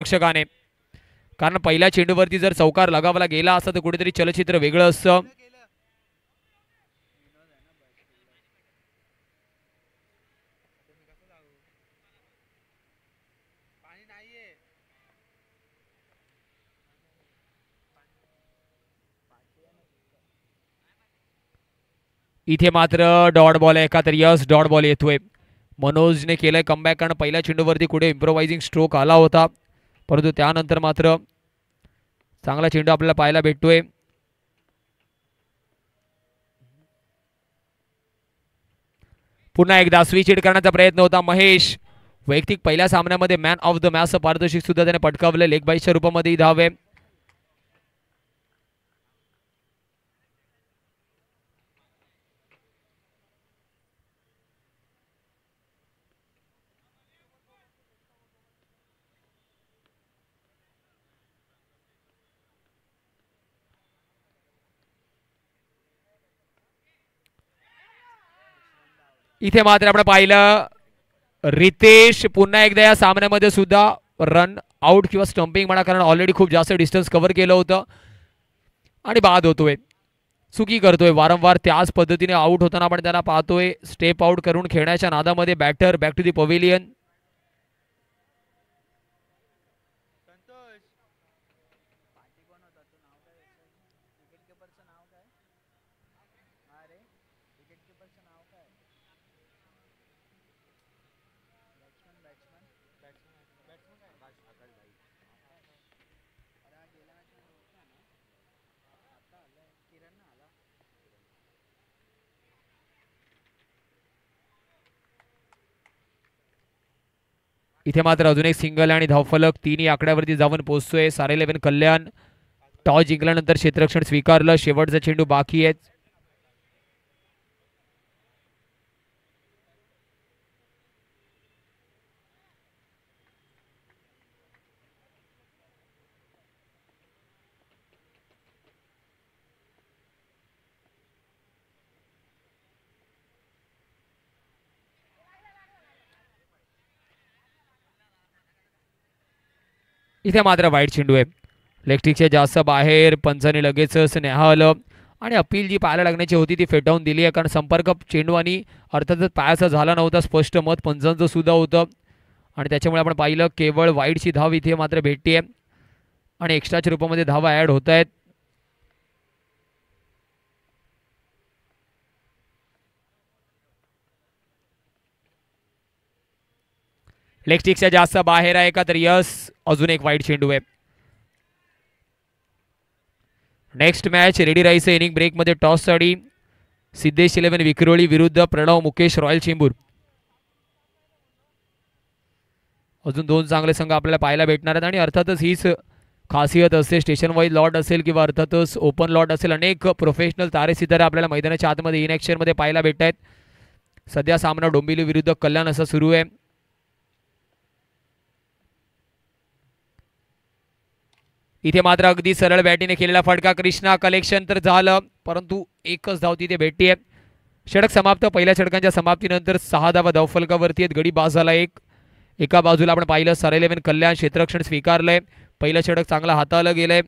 रक्षकाने, कारण पहिल्या चेंडूवरती जर चौकार लगावला गेला असता तर कुठेतरी चलचित्र वेगळं असतं. इथे मात्र डॉट बॉल आहे का तर यस डॉट बॉल येतोय. मनोजने केलंय कमबॅक, कारण पहिल्या चेंडूवरती कुठे इम्प्रोवायझिंग स्ट्रोक आला होता, परंतु त्यानंतर मात्र चांगला चेंडू आपल्याला पाहायला भेटतोय. पुन्हा एकदा स्विच हिट करण्याचा प्रयत्न होता. महेश वैयक्तिक पहिल्या सामन्यामध्ये मॅन ऑफ द मॅच पारितोषिक सुद्धा त्याने पटकावले. लेग बाईच्या रूपामध्ये धावे. इथे मात्र आपण पाहिलं रितेश पुन्हा एकदा या सामन्यामध्ये सुद्धा रन आउट किंवा स्टंपिंग म्हणा, कारण ऑलरेडी खूप जास्त डिस्टन्स कव्हर केलं होतं आणि बाद होतोय. चुकी करतोय वारंवार त्याच पद्धतीने आउट होताना आपण त्याला पाहतोय. स्टेप आउट करून खेळण्याच्या नादामध्ये batter back to the pavilion. इथे मात्र अजून एक सिंगल आणि धावफलक तिन्ही आकड्यावरती जाऊन पोहोचतोय. सारे 11 कल्याण टॉस जिंकल्यानंतर क्षेत्ररक्षण स्वीकारलं. शेवटचा चेंडू बाकी आहे. इथे मात्र वाईट चेंडू आहे. लेगस्टिकच्या जास्त बाहेर. पंचाने लगेचच न्याहाळलं आणि अपील जी पाहायला लागण्याची होती ती फेटाळून दिली आहे, कारण संपर्क चेंडू आणि अर्थातच पायाचा झाला नव्हता. स्पष्ट मत पंचांचं सुद्धा होतं आणि त्याच्यामुळे आपण पाहिलं केवळ वाईटची धाव इथे मात्र भेटते आहे आणि एक्स्ट्राच्या रूपामध्ये धावा ॲड होत आहेत. लेगस्टिकच्या जास्त बाहेर आहे का तर यस अजून एक वाईट चेंडू आहे. नेक्स्ट मॅच रेडी राहायचं इनिंग ब्रेकमध्ये टॉससाठी सिद्धेश 11 विक्रोळी विरुद्ध प्रणव मुकेश रॉयल चेंबूर. अजून दोन चांगले संघ आपल्याला पाहायला भेटणार आहेत आणि अर्थातच हीच खासियत असते. स्टेशन वाईज लॉट असेल किंवा अर्थातच ओपन लॉट असेल, अनेक प्रोफेशनल तारे सितारे आपल्याला मैदानाच्या आतमध्ये इन ॲक्शनमध्ये पाहायला भेटत आहेत. सध्या सामना डोंबिवली विरुद्ध कल्याण असा सुरू आहे. इथे मात्र अगदी सरळ बॅटीने केलेला फटका कृष्णा कलेक्शन तर झालं, परंतु एकच धाव तिथे भेटते. षटक समाप्त. पहिल्या षटकांच्या समाप्तीनंतर 6 धावा धावफलकावरती आहेत. गडी बाद झाला एक. एका बाजूला आपण पाहिलं सारे 11 कल्याण क्षेत्ररक्षण स्वीकारलंय. पहिलं षटक चांगला हाताळलं गेलंय.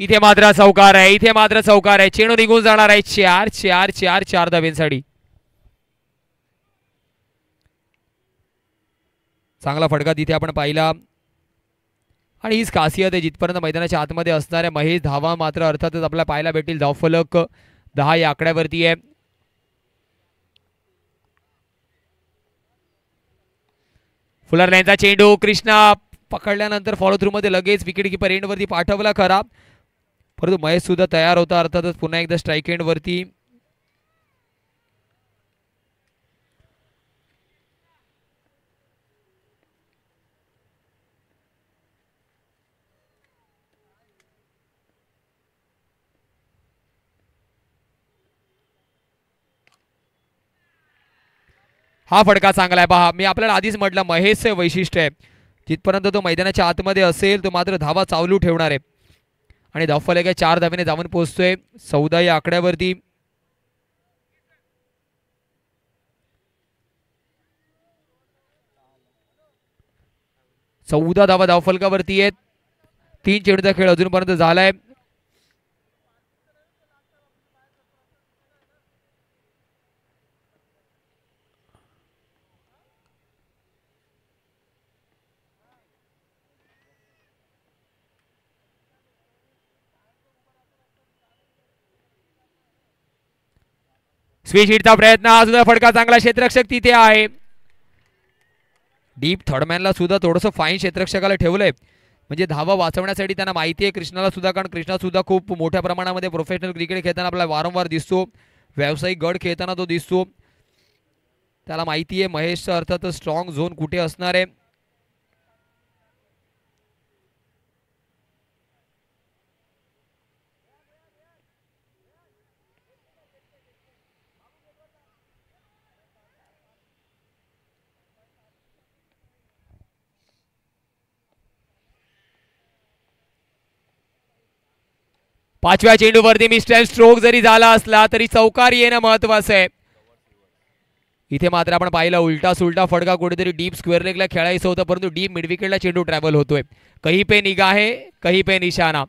इथे मात्र चौकार आहे. इथे मात्र चौकार आहे. चेंडू निघून जाणार आहे. 4 धावेंसाठी. चांगला फटका तिथे आपण पाहिला. आणि हीच खासियत आहे, जिथपर्यंत मैदानाच्या आतमध्ये असणाऱ्या महेश धावा मात्र अर्थातच आपल्याला पाहायला भेटेल. धावफलक 10 या आकड्यावरती आहे. फुलर लाईनचा चेंडू कृष्णा पकडल्यानंतर फॉलो थ्रू मध्ये लगेच विकेट किपर एंड वरती पाठवला खरा, परंतु महेश सुद्धा तयार होता अर्थातच पुन्हा एकदा स्ट्राईक एंड वरती. हा फटका चांगला आहे. पहा, मी आपल्याला आधीच म्हटलं महेशचे वैशिष्ट्य आहे, जिथपर्यंत तो मैदानाच्या आतमध्ये असेल तो मात्र धावा चालू ठेवणार आहे. आणि धावफलक 4 धावेने जाऊन पोहोचतोय 14 या आकड्यावरती. चौदा धावा धावफलकावरती आहेत. 3 चेंडूचा खेळ अजूनपर्यंत झालाय. स्विच हिटचा प्रयत्न, हा सुद्धा फटका चांगला. क्षेत्ररक्षक तिथे आहे. डीप थर्डमॅनला सुद्धा थोडंसं फाईन क्षेत्ररक्षकाला ठेवलंय, म्हणजे धावा वाचवण्यासाठी त्यांना माहिती आहे कृष्णाला सुद्धा, कारण कृष्णा सुद्धा खूप मोठ्या प्रमाणामध्ये प्रोफेशनल क्रिकेट खेळताना आपल्याला वारंवार दिसतो, व्यावसायिक गड खेळताना तो दिसतो. त्याला माहिती आहे महेशचा अर्थात स्ट्रॉंग झोन कुठे असणार आहे. पाचव्या चेंडूवरती मिस्टर स्ट्रोक जरी झाला असला तरी चौकार येणं महत्वाचं आहे. इथे मात्र आपण पाहिलं उलटा सुलटा फटका, कुठेतरी डीप स्क्वेअर लेगला खेळायचं होतं, परंतु डीप मिडविकेटला चेंडू ट्रॅव्हल होतोय. कहीं पे निगाहे कहीं पे निशाणा.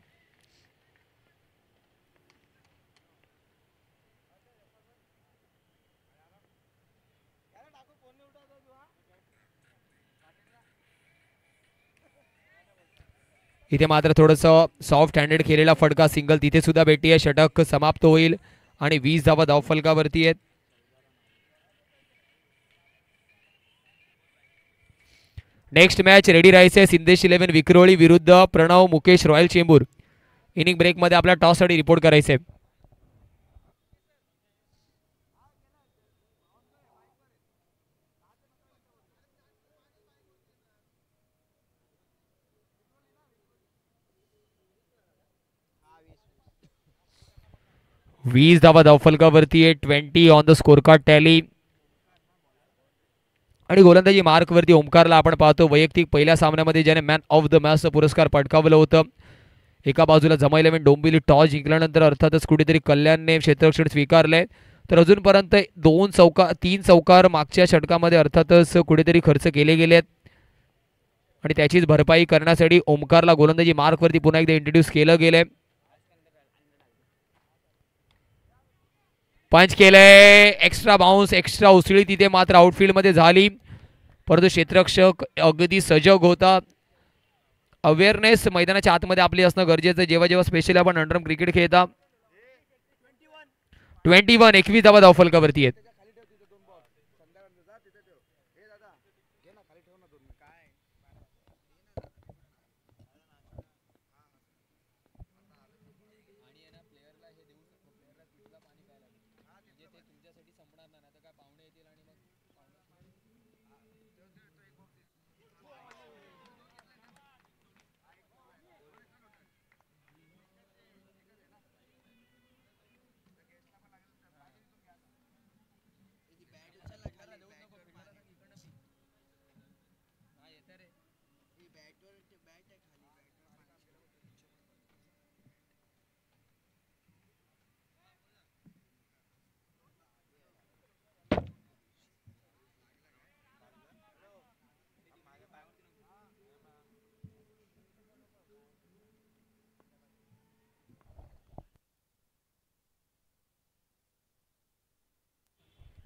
इथे मात्र थोडंसं सॉफ्ट हँडेड खेळलेला फटका सिंगल तिथे सुद्धा भेटी आहे. षटक समाप्त होईल आणि 20 धावा धावफलकावरती आहेत. नेक्स्ट मॅच रेडी राहायचे सिंदेश 11 विक्रोळी विरुद्ध Pranav Mukesh Royal Chembur. Inning break मध्ये आपल्या टॉस साठी रिपोर्ट करायचे. वीस धावा धावफलकावरती आहे. 20 on the score card tally. आणि गोलंदाजी मार्क वरती ओमकारला आपण पाहतो वैयक्तिक पहिल्या सामन्यामध्ये ज्याने मॅन ऑफ द मॅचचा पुरस्कार पटकावलं होतं. एका बाजूला जमा 11 डोंबिवली टॉस जिंकल्यानंतर अर्थातच कुठेतरी कल्याणने क्षेत्ररक्षण स्वीकारलंय, तर अजूनपर्यंत 3 चौकार मागच्या षटकामध्ये अर्थातच कुठेतरी खर्च केले गेलेत आणि त्याचीच भरपाई करण्यासाठी ओमकारला गोलंदाजी मार्कवरती पुन्हा एकदा इंट्रोड्यूस केलं गेलंय. पंच केलंय, एक्स्ट्रा बाउन्स, एक्स्ट्रा उसळी तिथे मात्र आउटफील्ड मध्ये झाली, परंतु क्षेत्ररक्षक अगदी सजग होता. अवेअरनेस मैदानाच्या आतमध्ये आपली असणं गरजेचं, जेव्हा जेव्हा स्पेशली आपण अंडरम क्रिकेट खेळता. 21 धावा धावफलकावरती आहेत.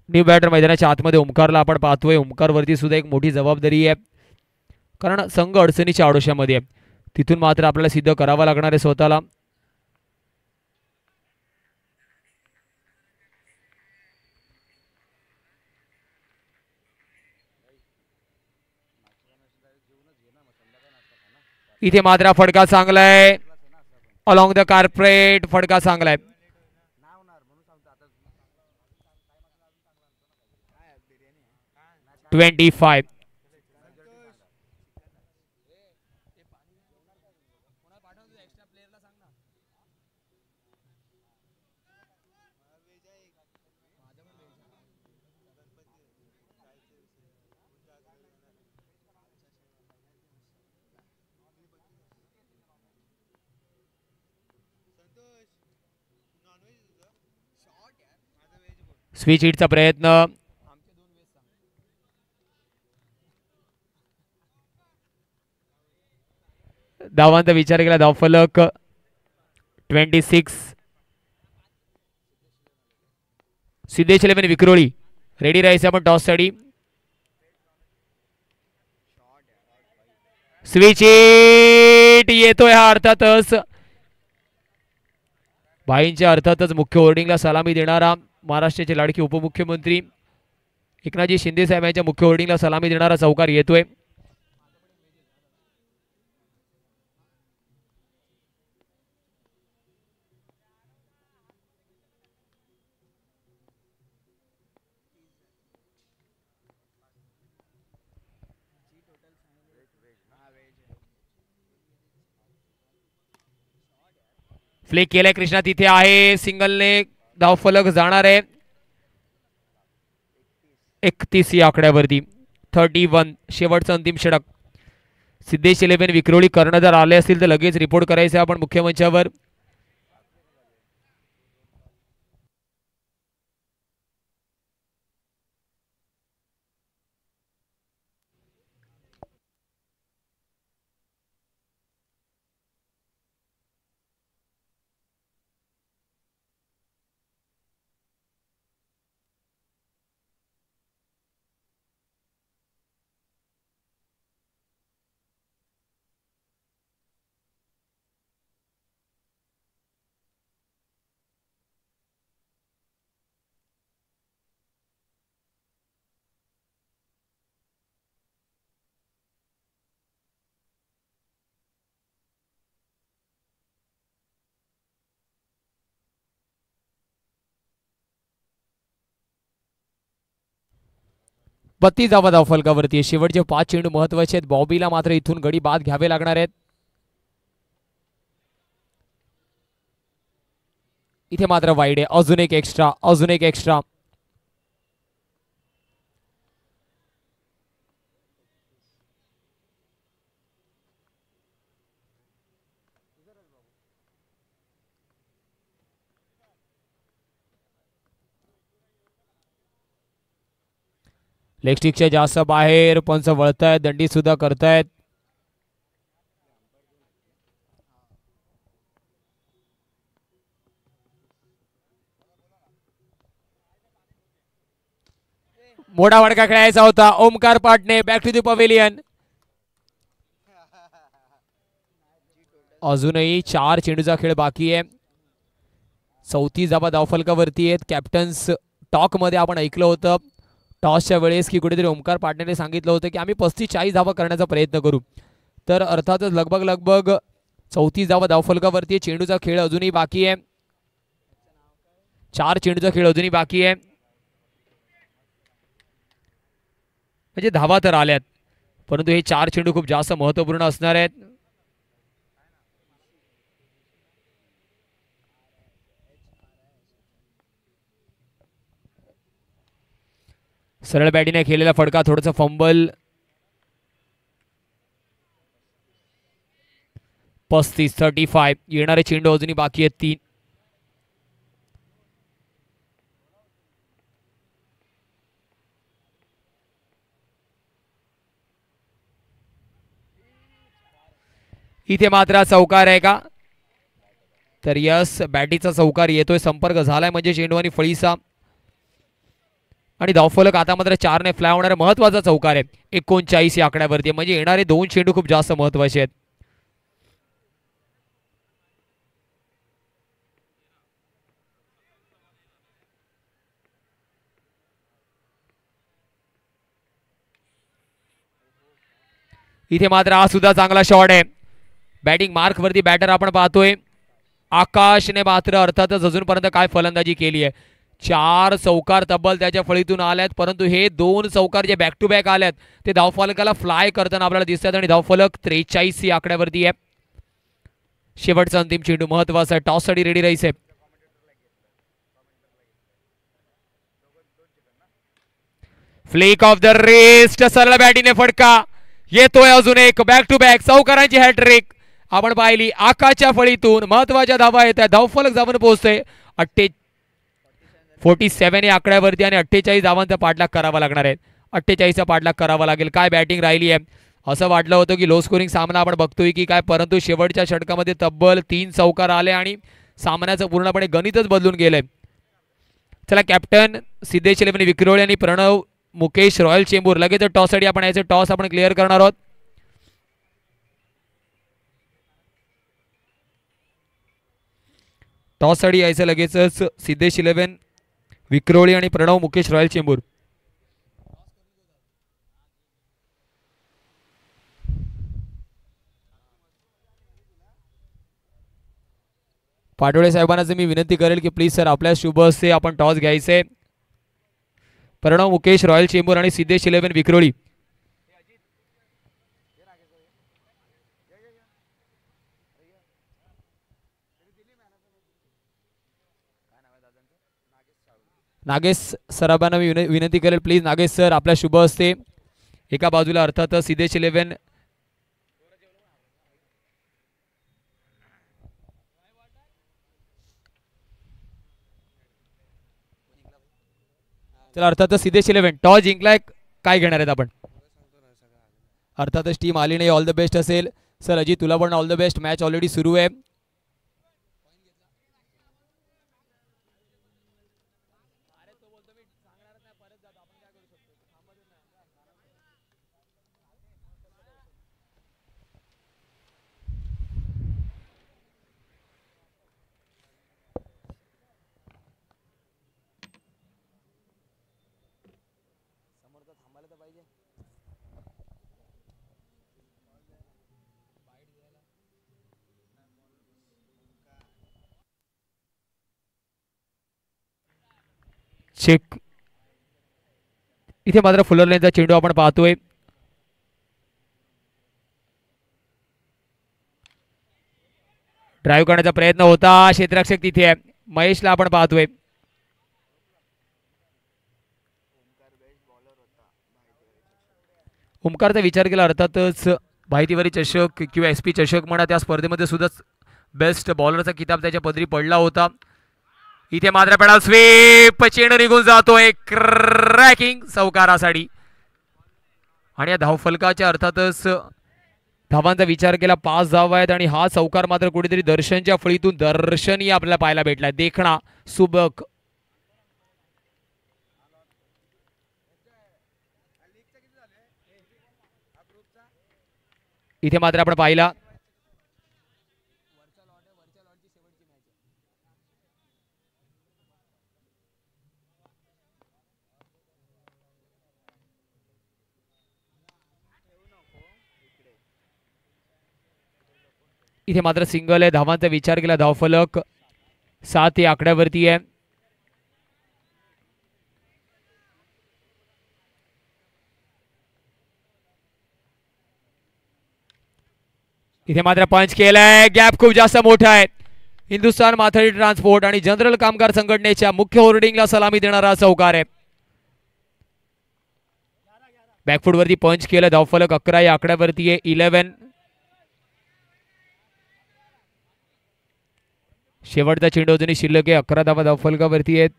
न्यू बॅटर मैदानाच्या आतमध्ये ओमकारला आपण पाहतोय. ओमकारवरती सुद्धा एक मोठी जबाबदारी आहे, कारण संघ अडचणीच्या आडोशामध्ये आहे. तिथून मात्र आपल्याला सिद्ध करावं लागणार आहे स्वतःला. इथे मात्र फटका चांगला आहे, अलॉंग द कार्पेट फटका चांगला आहे. 25. स्विच हिटचा प्रयत्न, धावांचा विचार केला, धावफलक 26. सिद्धेश 11 विक्रोळी रेडी राहायचं आपण टॉस साठी. स्विच हिट येतोय हा अर्थातच भाईंच्या अर्थातच मुख्य होर्डिंगला सलामी देणारा महाराष्ट्राचे लाडके उपमुख्यमंत्री एकनाथजी शिंदे साहेब यांच्या मुख्य होर्डिंगला सलामी देणारा चौकार येतोय. फ्लिक केलाय कृष्णा, तिथे आहे, सिंगलने धावफलक जाणार आहे 31 या आकड्यावरती. 31 शेवटचं अंतिम षटक. सिद्धेश 11 विक्रोळी कर्णधार आले असतील तर लगेच रिपोर्ट करायचं आपण मुख्य मंचावर. बत्तीस धावा धावफलकावरती. शेवटचे 5 चेंडू महत्वाचे आहेत. बॉबीला मात्र इथून गडी बाद घ्यावे लागणार आहेत. इथे मात्र वाईड आहे, अजून एक एक्स्ट्रा, अजून एक एक्स्ट्रा. लेग स्टिकच्या जास्त बाहेर, पंच वळतायत, दंडी सुद्धा करतायत. मोठा फटका खेळायचा होता. Omkar Patne back to the pavilion. अजूनही 4 चेंडूचा खेळ बाकी आहे. 34 धावा धावफलकावरती आहेत. कॅप्टन्स टॉक मध्ये आपण ऐकलं होतं टॉसच्या वेळेस की कुठेतरी ओमकार पाटणेने सांगितलं होतं की आम्ही 35-40 धावा करण्याचा प्रयत्न करू. तर अर्थातच लगभग 34 धावा धावफलकावरती. चेंडूचा खेळ अजूनही बाकी आहे. 4 चेंडूचा खेळ अजूनही बाकी आहे. म्हणजे धावा तर आल्यात, परंतु हे 4 चेंडू खूप जास्त महत्त्वपूर्ण असणार आहेत. सरळ बॅटीने खेळलेला फटका, थोडासा फंबल. 35 येणारे चेंडू अजूनही बाकी आहेत 3. इथे मात्र चौकार आहे का? तर यस, बॅटीचा चौकार येतोय. संपर्क झालाय म्हणजे चेंडू आणि फळीचा. आणि धावफलक आता मात्र 4 ने फ्लाय होणारा महत्वाचा चौकार आहे 39 या आकड्यावरती. म्हणजे येणारे 2 चेंडू खूप जास्त महत्वाचे आहेत. इथे मात्र हा सुद्धा चांगला शॉट आहे. बॅटिंग मार्क वरती बॅटर आपण पाहतोय. आकाशने मात्र अर्थातच अजूनपर्यंत काय फलंदाजी केली आहे. 4 चौकार तब्बल त्याच्या फळीतून आल्यात, परंतु हे 2 चौकार जे बॅक टू बॅक आल्यात ते धावफलकाला फ्लाय करताना आपल्याला दिसतात आणि धावफलक 43 या आकड्यावरती आहे. शेवटचा अंतिम चेंडू महत्वाचा आहे. टॉससाठी रेडी राहायचे. फ्लिक ऑफ द रिस्ट, सरळ बॅटीने फटका येतोय. अजून एक बॅक टू बॅक चौकारांची हॅट्रिक आपण पाहिली. आकाशच्या फळीतून महत्वाच्या धावा येत आहेत. धावफलक जाऊन पोहोचते 47 या आकड्यावरती आणि 48 धावांचा पाठलाग करावा लागणार आहे. 48चा पाठलाग करावा लागेल. काय बॅटिंग राहिली आहे. असं वाटलं होतं की लो स्कोरिंग सामना आपण बघतोय की काय, परंतु शेवटच्या षटकामध्ये तब्बल 3 चौकार आले आणि सामन्याचं पूर्णपणे गणितच बदलून गेलंय. चला, कॅप्टन सिद्धेश इलेव्हन विक्रोळी आणि प्रणव मुकेश रॉयल चेंबूर लगेच टॉससाठी आपण याचे टॉस आपण क्लिअर करणार आहोत. टॉससाठी यायचं लगेचच सिद्धेश इलेव्हन विक्रोळी आणि प्रणव मुकेश रॉयल चेंबूर. पाटोळे साहेबांना मी विनंती करेल की प्लीज सर आपल्या शुभ हस्ते आपण टॉस घ्यायचे. प्रणव मुकेश रॉयल चेंबूर आणि सिद्धेश इलेव्हन विक्रोळी. नागेश सराबांना मी विनंती करेल प्लीज नागेश सर आपल्या शुभ हस्ते. एका बाजूला अर्थात सिद्धेश इलेव्हन चला अर्थातच सिद्धेश इलेव्हन टॉस जिंकलाय. काय घेणार आहेत आपण. अर्थातच टीम आली नाही. ऑल द बेस्ट असेल. सर अजित तुला पण all the best. Match already सुरू आहे. चेक इथे मात्र फुलर लाईनचा चेंडू आपण पाहतोय. ड्राईव्ह करण्याचा प्रयत्न होता. क्षेत्ररक्षक तिथे आहे. महेशला आपण पाहतोय. ओमकारचा विचार केला अर्थातच भाईतिवारी चषक किंवा SP चषक म्हणा त्या स्पर्धेमध्ये सुद्धा बेस्ट बॉलरचा किताब त्याच्या पदरी पडला होता. इथे मात्र पेडल स्वीप चेंडू निघून जातोय क्रॅकिंग चौकारासाठी आणि या धावफलकाच्या अर्थातच धावांचा विचार केला 5 धावा आहेत आणि हा चौकार मात्र कुठेतरी दर्शनच्या फळीतून दर्शनीय आपल्याला पाहायला भेटलाय. देखणा सुबक इथे मात्र आपण पाहिला इथे मात्र सिंगल आहे. धावांचा विचार केला धावफलक 7 या आकड्यावरती आहे. इथे मात्र पंच केलाय. गॅप खूप जास्त मोठा आहे. हिंदुस्थान माथाडी ट्रान्सपोर्ट आणि जनरल कामगार संघटनेच्या मुख्य होर्डिंगला सलामी देणारा चौकार आहे. बॅकफूट वरती पंच केलं. धावफलक 11 या आकड्यावरती आहे. 11 शेवटचा चेंडू अजूनही शिल्लक आहे. 11 धावा धावफलकावरती आहेत.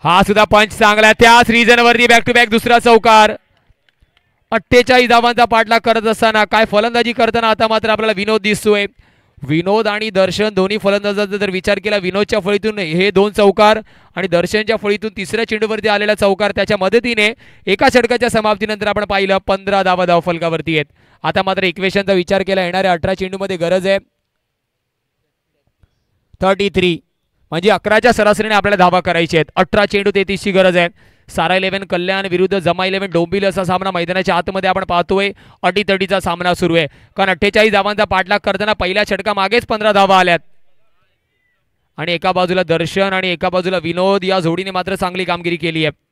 हा सुद्धा पंच चांगला. त्याच रिजन वरती बॅक टू बॅक दुसरा चौकार. 48 धावांचा पाठलाग करत असताना काय फलंदाजी करताना आता मात्र आपल्याला विनोद दिसतोय. विनोद आणि दर्शन दोन्ही फलंदाजांचा जर विचार केला विनोदच्या फळीतून हे 2 चौकार आणि दर्शनच्या फळीतून तिसऱ्या चेंडूवरती आलेला चौकार त्याच्या मदतीने एका षटकाच्या समाप्तीनंतर आपण पाहिलं 15 धावा धावफलकावरती आहेत. आता मात्र इक्वेशनचा विचार केला येणाऱ्या 18 चेंडूमध्ये गरज आहे 33. म्हणजे 11च्या सरासरीने आपल्याला धावा करायचे आहेत. 18 चेंडू 33ची गरज आहे. सारा 11 कल्याण विरुद्ध जमा 11 डोंबिवली असा सामना मैदानाच्या आतमध्ये आपण पाहतोय. अटीतटीचा सामना सुरू आहे. कारण 48 धावांचा पाठलाग करताना पहिल्या षटका मागेच 15 धावा आल्यात. आणि एका बाजूला दर्शन आणि एका बाजूला विनोद या जोडीने मात्र चांगली कामगिरी केली आहे.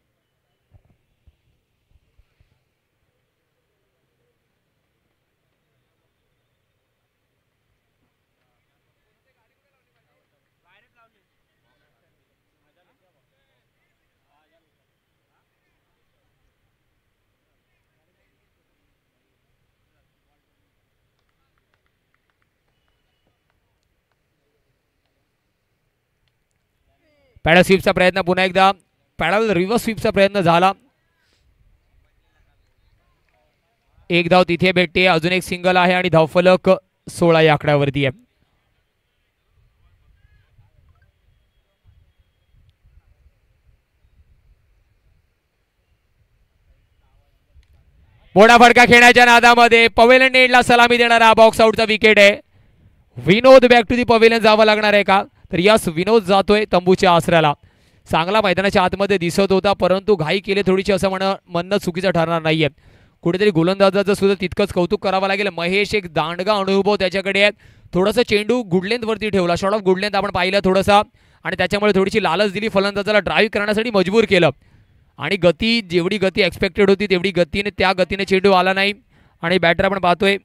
पॅडल स्वीपचा प्रयत्न पुन्हा एकदा पॅडल रिव्हर्स स्वीपचा प्रयत्न झाला. एक धाव तिथे भेटते. अजून एक सिंगल आहे आणि धावफलक 16 या आकड्यावरती आहे. मोठा फटका खेळण्याच्या नादामध्ये पवेलियन नेटला सलामी देणारा बॉक्स आउटचा विकेट आहे. विनोद बॅक टू दी पवेलियन जावं लागणार आहे का? तर यस, विनोद जातोय तंबूच्या आसऱ्याला. चांगला मैदानाच्या आतमध्ये दिसत होता, परंतु घाई केली थोडीशी असं म्हणणं चुकीचं ठरणार नाहीये. कुठेतरी गोलंदाजाचं सुद्धा तितकंच कौतुक करावं लागेल. महेश एक दांडगा अनुभव त्याच्याकडे आहे. थोडंसं चेंडू गुडलेंथ वरती ठेवला. शॉर्ट ऑफ गुडलेंथ आपण पाहिलं थोडंसं आणि त्याच्यामुळे थोडीशी लालच दिली फलंदाजाला. ड्राईव्ह करण्यासाठी मजबूर केलं आणि गती जेवढी गती एक्सपेक्टेड होती तेवढी गतीने त्या गतीने चेंडू आला नाही आणि बॅटर आपण पाहतोय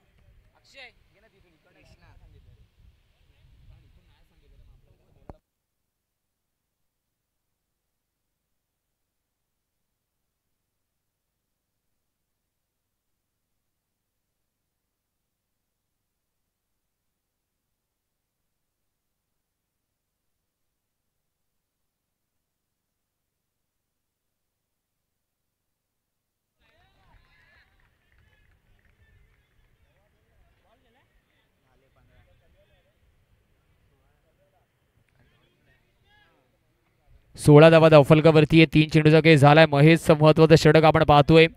सोळा धावा धावफलकावरती आहे. 3 चेंडूचा केस झालाय. महेशचं महत्वाचं षटक आपण पाहतोय.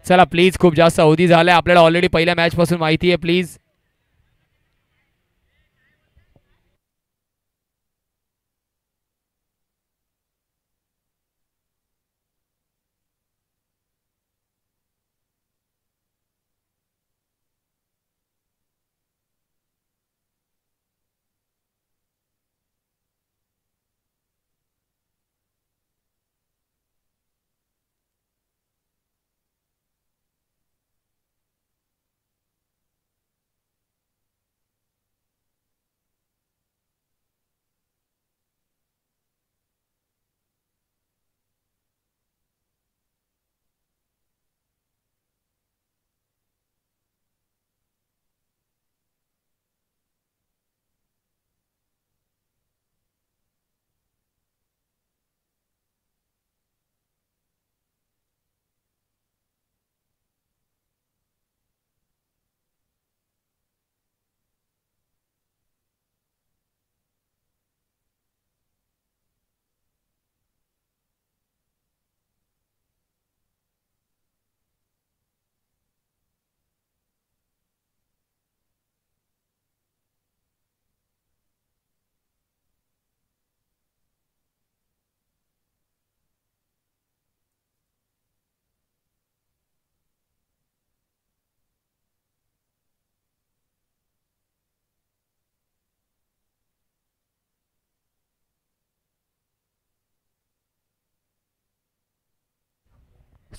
चला प्लीज, खूप जास्त अवधी झालाय. आपल्याला ऑलरेडी पहिल्या मॅच पासून माहिती आहे. प्लीज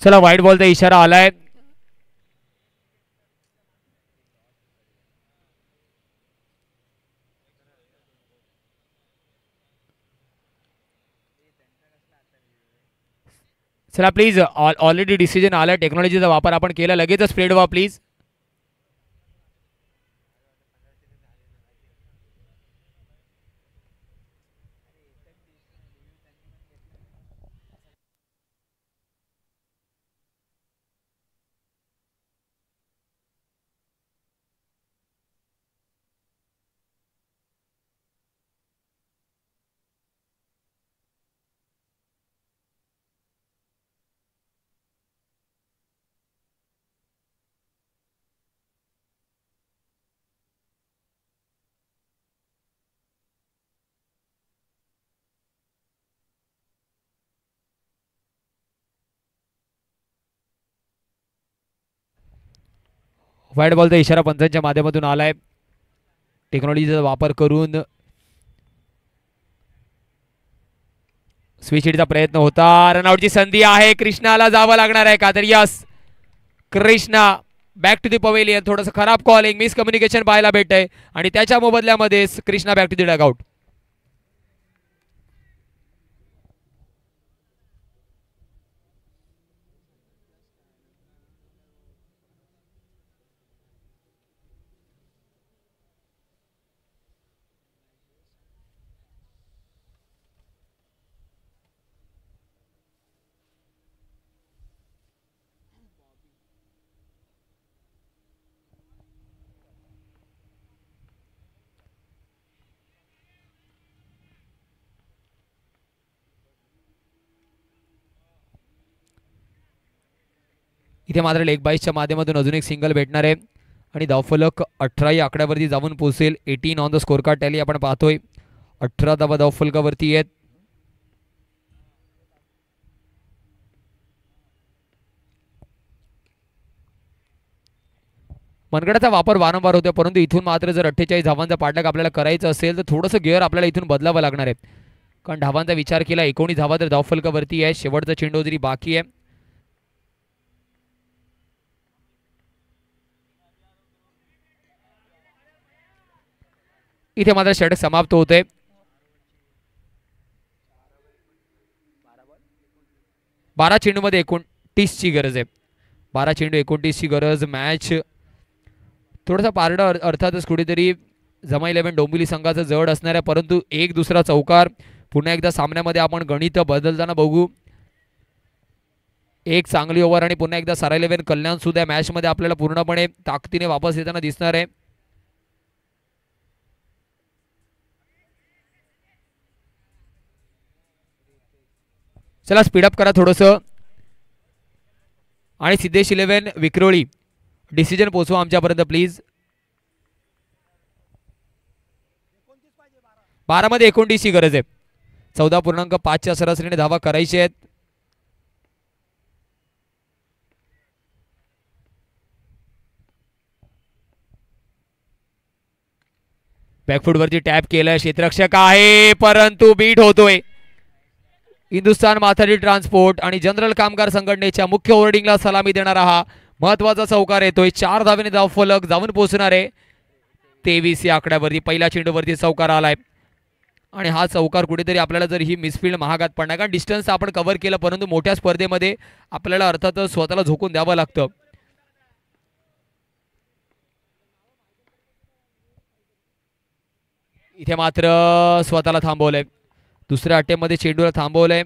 चला व्हाईट बॉलचा इशारा आलाय. चला प्लीज, ऑलरेडी डिसिजन आलाय. टेक्नॉलॉजीचा वापर आपण केला. लगेचच स्प्रेड व्हा प्लीज. व्हाईट बॉलचा इशारा पंचांच्या माध्यमातून आलाय. टेक्नॉलॉजीचा वापर करून स्विच हिटचा प्रयत्न होता. रनआउटची संधी आहे. कृष्णाला जावं लागणार आहे का तर yes, Krishna back to the pavilion. थोडंसं खराब कॉलिंग, मिसकम्युनिकेशन पाहायला भेटतंय आणि त्याच्या मोबदल्यामध्ये Krishna back to the dugout. इथे मात्र लेग बाईसच्या माध्यमातून अजून एक सिंगल भेटणार आहे आणि धावफलक 18 आकड्यावरती जाऊन पोहोचेल. 18 on the score card tally आपण पाहतोय. 18 धावा धावफलकावरती आहेत. मनगडाचा वापर वारंवार होतो, परंतु इथून मात्र जर 48 धावांचा पाठलाग आपल्याला करायचं असेल तर थोडंसं गिअर आपल्याला इथून बदलावं लागणार आहे. कारण धावांचा विचार केला 19 धावा तर धावफलकावरती आहे. शेवटचा चेंडू जरी बाकी आहे. इथे मात्र षटक समाप्त होते. 12 चेंडूमध्ये 29ची गरज आहे. 12 चेंडू 29ची गरज. मॅच थोडासा पारडा अर्थातच कुठेतरी जमा 11 डोंबिवली संघाचं जड असणार आहे, परंतु एक दुसरा चौकार पुन्हा एकदा सामन्यामध्ये आपण गणित बदलताना बघू. एक चांगली ओव्हर आणि पुन्हा एकदा सारा 11 कल्याण सुद्धा मॅचमध्ये आपल्याला पूर्णपणे ताकदीने वापस येताना दिसणार आहे. चला स्पीडअप करा थोडंसं आणि सिद्धेश 11 विक्रोळी डिसिजन पोचवा आमच्यापर्यंत प्लीज. 12 मध्ये 29ची गरज आहे. 14.5च्या सरासरीने धावा करायची आहेत. बॅकफूटवरती टॅप केलं. क्षेत्ररक्षक आहे परंतु बीट होतोय. हिंदुस्थान माथाडी ट्रान्सपोर्ट आणि जनरल कामगार संघटनेच्या मुख्य होर्डिंगला सलामी देणारा हा महत्वाचा चौकार येतोय. 4 धावेने धावफलक जाऊन पोहोचणार आहे 23 या आकड्यावरती. पहिल्या चेंडूवरती चौकार आलाय आणि हा चौकार कुठेतरी आपल्याला जर ही मिसफिल्ड महागात पडणार, कारण डिस्टन्स आपण कव्हर केलं परंतु मोठ्या स्पर्धेमध्ये आपल्याला अर्थातच स्वतःला झोकून द्यावं लागतं. इथे मात्र स्वतःला थांबवलंय. दुसऱ्या अटेम्प्टमध्ये चेंडूला थांबवलंय.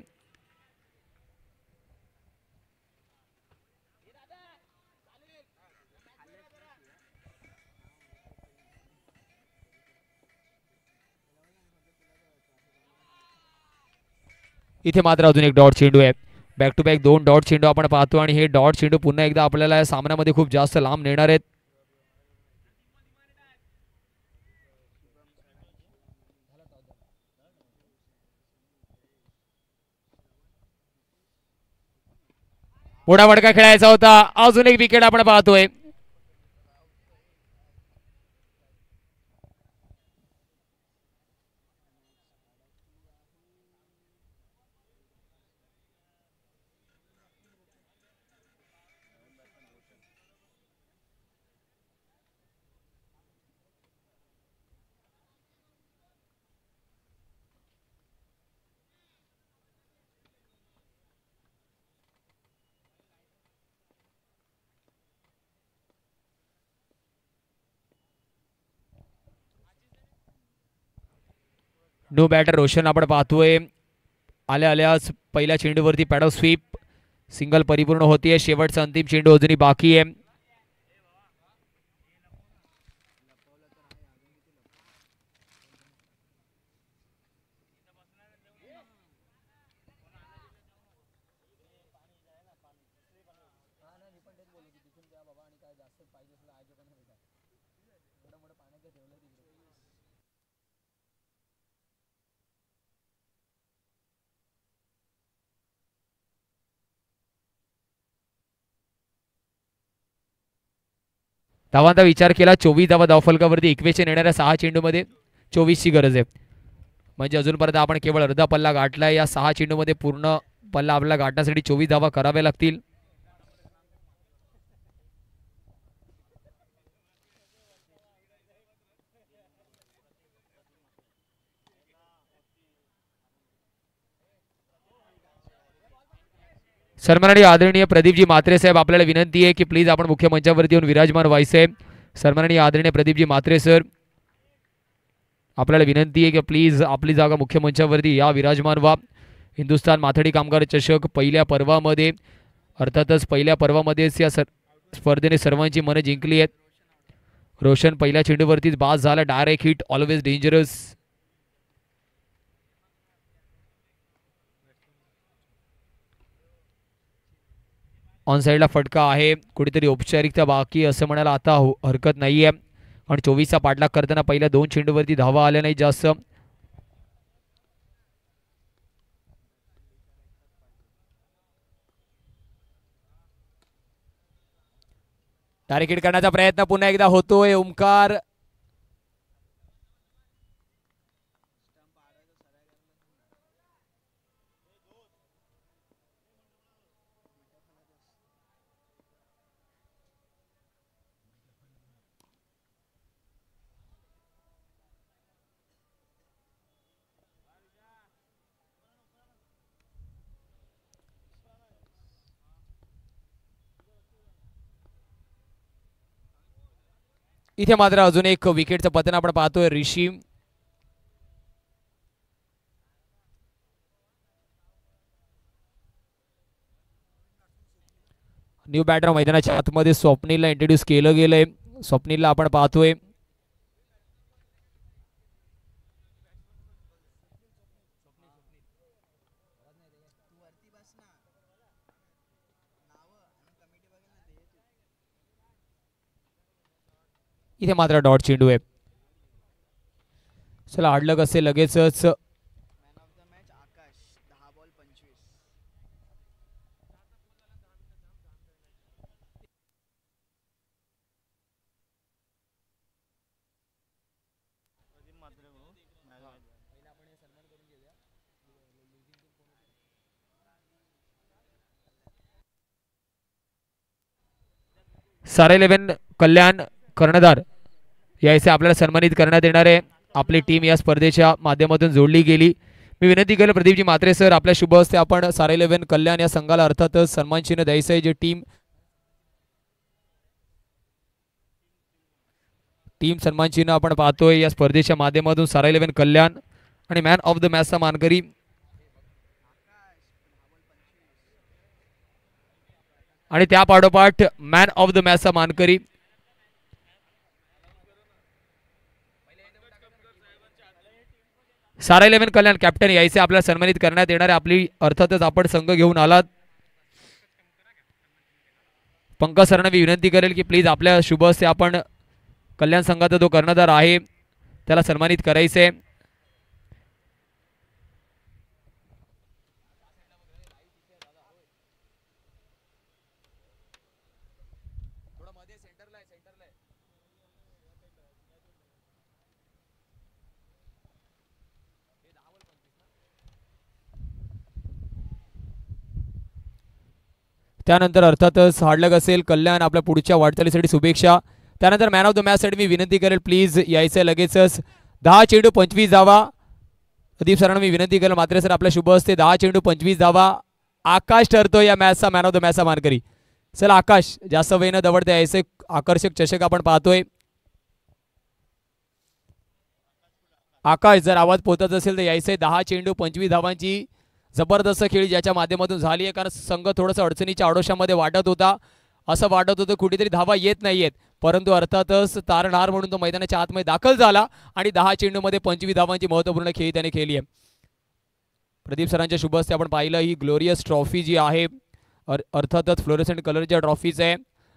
इथे मात्र अजून एक डॉट चेंडू आहे. बॅक टू बॅक 2 डॉट चेंडू आपण पाहतो आणि हे डॉट चेंडू पुन्हा एकदा आपल्याला या सामन्यामध्ये खूप जास्त लांब नेणार आहेत. मोठा फटका खेळायचा होता. अजून एक विकेट आपण पाहतोय. नो बॅटर रोशन आपण पाहतोय. आल्या आल्याच पहिल्या चेंडूवरती पॅडल स्वीप सिंगल परिपूर्ण होतीये. शेवटचा अंतिम चेंडू अजूनही बाकी आहे. धावांचा विचार केला 24 धावा धावफलकावरती इक्वेशन येणाऱ्या 6 चेंडूमध्ये 24ची गरज आहे. म्हणजे अजूनपर्यंत आपण केवळ अर्धा पल्ला गाठला. या 6 चेंडूमध्ये पूर्ण पल्ला आपल्याला गाठण्यासाठी 24 धावा कराव्या लागतील. सन्माननीय आदरणीय प्रदीपजी म्हात्रे साहेब, आपल्याला विनंती आहे की प्लीज आपण मुख्य मंचावरती येऊन विराजमान व्हायचे. सन्माननीय आदरणीय प्रदीपजी म्हात्रे सर, आपल्याला विनंती आहे की प्लीज आपली जागा मुख्य मंचावरती या, विराजमान व्हा. हिंदुस्थान माथाडी कामगार चषक पहिल्या पर्वामध्ये, अर्थातच पहिल्या पर्वामध्येच या स्पर्धेने सर्वांची मनं जिंकली आहेत. रोशन पहिल्या चेंडूवरतीच बाद झाला. Direct hit, always dangerous. On साईडला फटका आहे. कुठेतरी औपचारिकता बाकी असं म्हणायला आता हरकत नाही आहे. आणि 24चा पाठलाग करताना पहिल्या 2 चेंडूवरती धावा आल्या नाही जास्त. डायरेक्ट हिट करण्याचा प्रयत्न पुन्हा एकदा होतोय. ओमकार इथे मात्र अजून एक विकेटचं पतन आपण पाहतोय. ऋषी न्यू बॅटर मैदानाच्या आतमध्ये स्वप्नीलला इंट्रोड्यूस केलं गेलंय. स्वप्नीलला आपण पाहतोय. इथे मात्र डॉट चेंडू आहे. चला हाडलक असे लगेचच. सारा 11 कल्याण कर्णधार यायचे आपल्याला सन्मानित करण्यात येणार आहे. आपली टीम या स्पर्धेच्या माध्यमातून जोडली गेली. मी विनंती केलं प्रदीपजी म्हात्रे सर, आपल्या शुभ हस्ते आपण सारा 11 कल्याण या संघाला अर्थातच सन्मान चिन्ह द्यायचं आहे. जे टीम सन्मान चिन्ह आपण पाहतोय या स्पर्धेच्या माध्यमातून सारा 11 कल्याण आणि मॅन ऑफ द मॅचचा मानकरी आणि त्या पाठोपाठ मॅन ऑफ द मॅचचा मानकरी सारा 11 कल्याण कॅप्टन यायचे आपल्याला सन्मानित करण्यात येणार आहे. आपली अर्थातच आपण संघ घेऊन आलात. पंकज सरांना मी विनंती करेल की प्लीज आपल्या शुभ हस्ते आपण कल्याण संघाचा जो कर्णधार आहे त्याला सन्मानित करायचे. त्यानंतर अर्थातच हार्डलक असेल कल्याण आपल्या पुढच्या वाटचालीसाठी शुभेच्छा. त्यानंतर मॅन ऑफ द मॅचसाठी मी विनंती करेल प्लीज यायचं लगेचच. 10 चेंडू 25 धावा. प्रदीप सरांना मी विनंती करेल मात्र सर आपल्या शुभ हस्ते 10 चेंडू 25 धावा. आकाश ठरतो या मॅचचा मॅन ऑफ द मॅचचा मानकरी. चला आकाश, जास्त वेळ न दवडते यायचे आकर्षक चषक आपण पाहतोय. आकाश जर आवाज पोहोचत असेल तर यायचे 10 चेंडू 25 धावांची जबरदस्त खेळी ज्याच्या माध्यमातून झाली आहे. कारण संघ थोडंसं अडचणीच्या आडोशामध्ये वाटत होता. असं वाटत होतं कुठेतरी धावा येत नाहीयेत, परंतु अर्थातच तारणहार म्हणून तो मैदानाच्या आतमध्ये दाखल झाला आणि 10 चेंडूमध्ये 25 धावांची महत्त्वपूर्ण खेळी त्याने केली आहे. प्रदीप सरांच्या शुभ हस्ते आपण पाहिलं ही ग्लोरियस ट्रॉफी जी आहे अर्थातच फ्लोरेसेंट कलरच्या ट्रॉफीज आहे.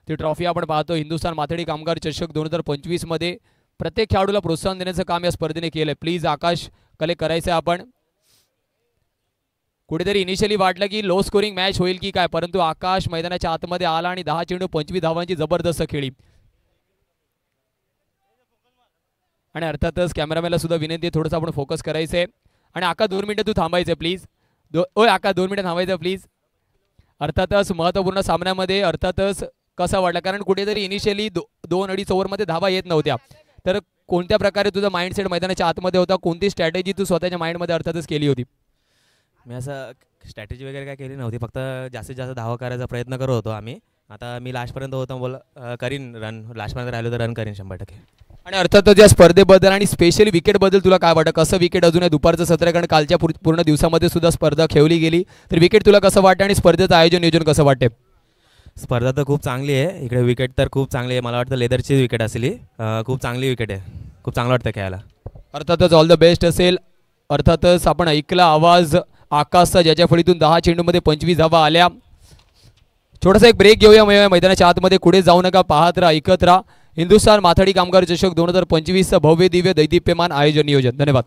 ती ट्रॉफी आपण पाहतो हिंदुस्थान माथाडी कामगार चषक 2025 मध्ये प्रत्येक खेळाडूला प्रोत्साहन देण्याचं काम या स्पर्धेने केलंय. प्लीज आकाश कलेक्ट करायचं आपण. कुठेतरी इनिशियली वाटलं की लो स्कोरिंग मॅच होईल की काय, परंतु आकाश मैदानाच्या आतमध्ये आला आणि 10 चेंडू 25 धावांची जबरदस्त खेळी. आणि अर्थातच कॅमेरामॅनला सुद्धा विनंती आहे थोडंसं आपण फोकस करायचं आहे. आणि आका 2 मिनिटं तू थांबायचं प्लीज. ओय आका 2 मिनिटं थांबायचं प्लीज. अर्थातच महत्त्वपूर्ण सामन्यामध्ये अर्थातच कसा वाटला, कारण कुठेतरी इनिशियली 2-2.5 ओव्हरमध्ये धावा येत नव्हत्या. तर कोणत्या प्रकारे तुझा माइंडसेट मैदानाच्या आतमध्ये होता, कोणती स्ट्रॅटेजी तू स्वतःच्या माइंडमध्ये अर्थातच केली होती? मी असं स्ट्रॅटेजी वगैरे काय केली नव्हती, फक्त जास्तीत जास्त धावा करायचा प्रयत्न करत होतो आम्ही. आता मी लास्टपर्यंत होतो, करीन रन, लास्टपर्यंत राहिलो तर रन करीन 100%. आणि अर्थातच या स्पर्धेबद्दल आणि स्पेशली विकेटबद्दल तुला काय वाटतं? कसं विकेट अजून दुपारचं सत्र आहे, कारण कालच्या पूर्ण दिवसामध्ये सुद्धा स्पर्धा खेळली गेली, तर विकेट तुला कसं वाटतं आणि स्पर्धेचं आयोजन नियोजन कसं वाटते? स्पर्धा तर खूप चांगली आहे इकडे, विकेट तर खूप चांगली आहे. मला वाटतं लेदरची विकेट असली, खूप चांगली विकेट आहे, खूप चांगलं वाटतं खेळायला. अर्थातच ऑल द बेस्ट असेल. अर्थातच आपण ऐकला आवाज आकाशचा, ज्याच्या फळीतून 10 चेंडूमध्ये 25 धावा आल्या. थोडासा एक ब्रेक घेऊया मैदानाच्या आतमध्ये, कुठे जाऊ नका, पाहत राहा, ऐकत राहा. हिंदुस्थान माथाडी कामगार चषक 2025 भव्य दिव्य दैदिप्यमान आयोजन नियोजन. धन्यवाद.